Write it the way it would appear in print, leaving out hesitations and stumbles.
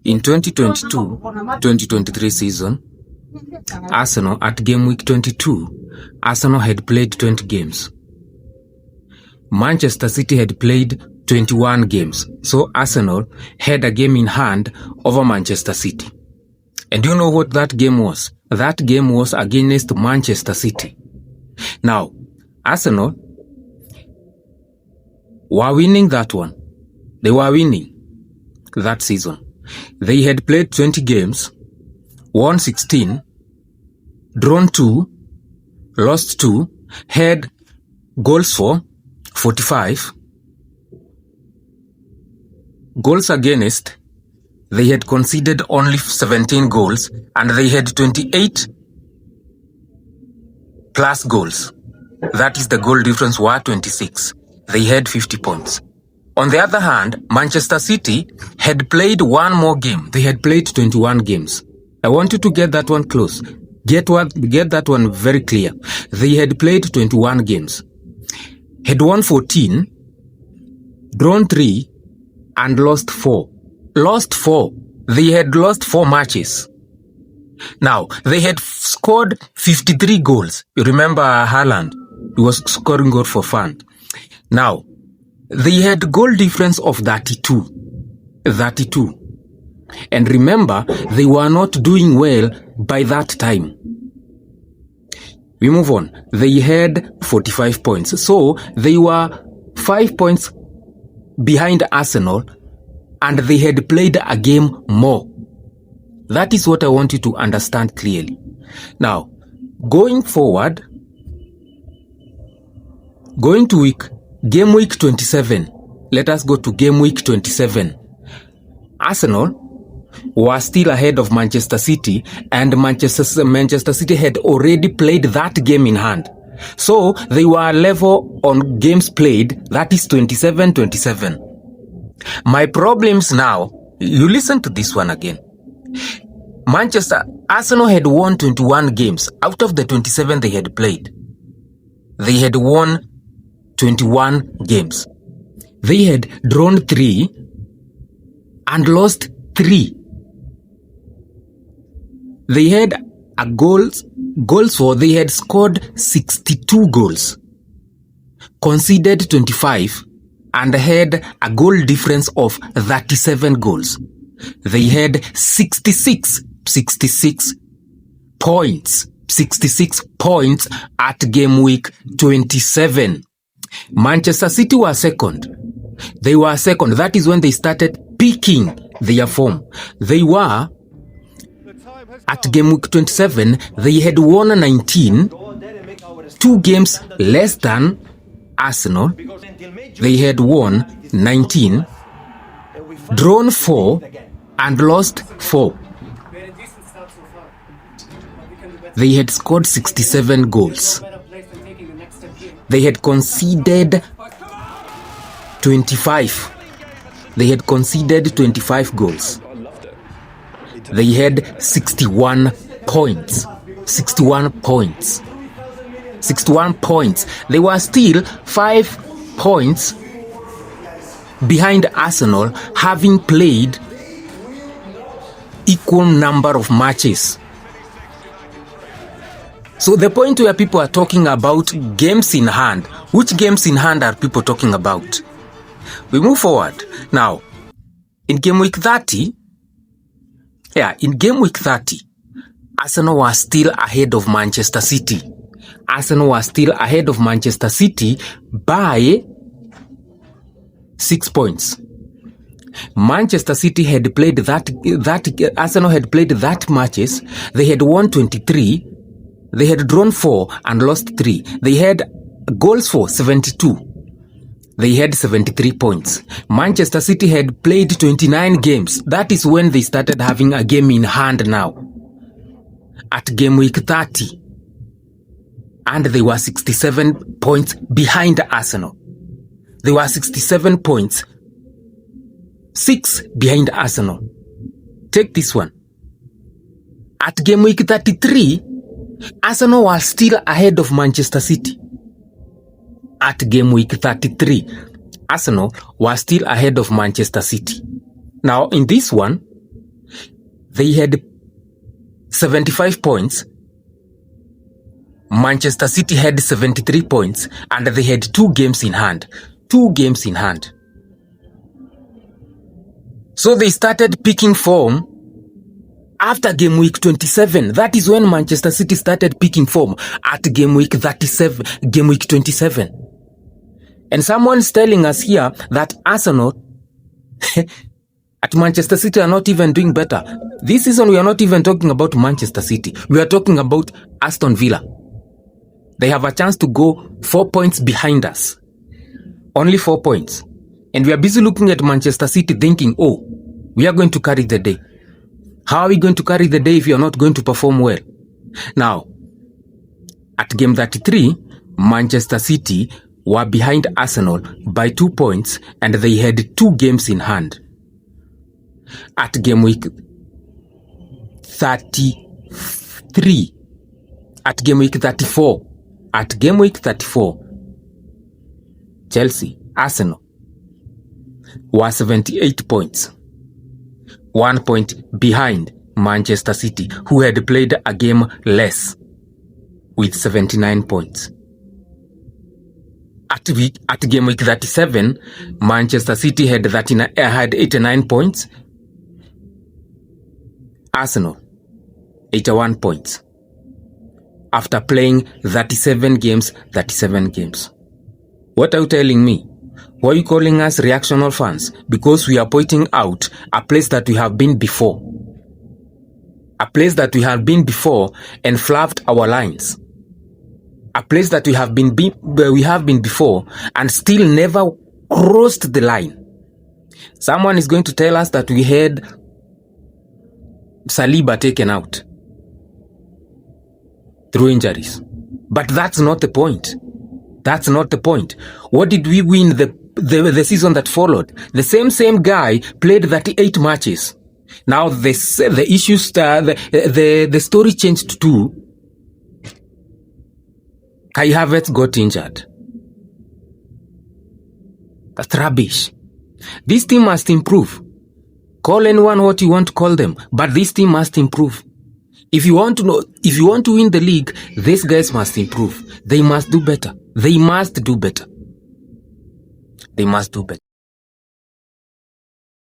In 2022-2023 season, Arsenal at game week 22, Arsenal had played 20 games. Manchester City had played 21 games. So Arsenal had a game in hand over Manchester City. And you know what that game was? That game was against Manchester City. Now, Arsenal were winning that one. They were winning that season. They had played 20 games, won 16, drawn 2, lost 2, had goals for 45, goals against, they had conceded only 17 goals, and they had 28 plus goals. That is, the goal difference were 26. They had 50 points. On the other hand, Manchester City had played one more game. They had played 21 games. I want you to get that one close. Get that one very clear. They had played 21 games. Had won 14, drawn 3, and lost 4. Lost 4. They had lost 4 matches. Now, they had scored 53 goals. You remember Haaland? He was scoring goals for fun. Now, they had goal difference of 32. And remember, they were not doing well by that time. We move on. They had 45 points. So, they were 5 points behind Arsenal, and they had played a game more. That is what I want you to understand clearly. Now, going forward, going to game week 27. Let us go to game week 27. Arsenal was still ahead of Manchester City, and Manchester City had already played that game in hand. So they were level on games played, that is 27-27. My problems now, you listen to this one again. Arsenal had won 21 games out of the 27 they had played. They had won 21 games. They had drawn 3 and lost 3. They had they had scored 62 goals, conceded 25, and had a goal difference of 37 goals. They had 66 points at game week 27. Manchester City were second. They were second. That is when they started peaking their form. They were at game week 27. They had won 19, 2 games less than Arsenal. They had won 19, drawn 4, and lost 4. They had scored 67 goals. They had conceded 25. They had conceded 25 goals. They had 61 points. 61 points. 61 points. They were still 5 points behind Arsenal, having played equal number of matches. So the point where people are talking about games in hand, which games in hand are people talking about? We move forward. Now, in game week 30, Arsenal was still ahead of Manchester City. Arsenal was still ahead of Manchester City by 6 points. Manchester City had played Arsenal had played that matches. They had won 23. They had drawn 4 and lost 3. They had goals for 72. They had 73 points. Manchester City had played 29 games. That is when they started having a game in hand now. At game week 30. And they were 67 points behind Arsenal. They were 67 points. 6 behind Arsenal. Take this one. At game week 33, Arsenal was still ahead of Manchester City. At game week 33, Arsenal was still ahead of Manchester City. Now, in this one, they had 75 points. Manchester City had 73 points, and they had 2 games in hand. 2 games in hand. So they started picking form after game week 27. That is when Manchester City started picking form, at game week 37, game week 27. And someone's telling us here that Arsenal at Manchester City are not even doing better. This season we are not even talking about Manchester City. We are talking about Aston Villa. They have a chance to go 4 points behind us. Only 4 points. And we are busy looking at Manchester City thinking, oh, we are going to carry the day. How are we going to carry the day if you are not going to perform well? Now, at game 33, Manchester City were behind Arsenal by 2 points, and they had 2 games in hand. At game week 33, at game week 34, Chelsea, Arsenal were 78 points. 1 point behind Manchester City, who had played a game less, with 79 points. At game week 37, Manchester City had 89 points. Arsenal, 81 points. After playing 37 games. What are you telling me? Why are you calling us reactional fans? Because we are pointing out a place that we have been before. A place that we have been before and fluffed our lines. A place that we have been before and still never crossed the line. Someone is going to tell us that we had Saliba taken out through injuries. But that's not the point. That's not the point. What did we win the season that followed? The same guy played 38 matches. Now the issues, the story changed to Kai Havertz got injured. That's rubbish. This team must improve. Call anyone what you want to call them, but this team must improve. If you want to win the league, these guys must improve. They must do better. They must do better.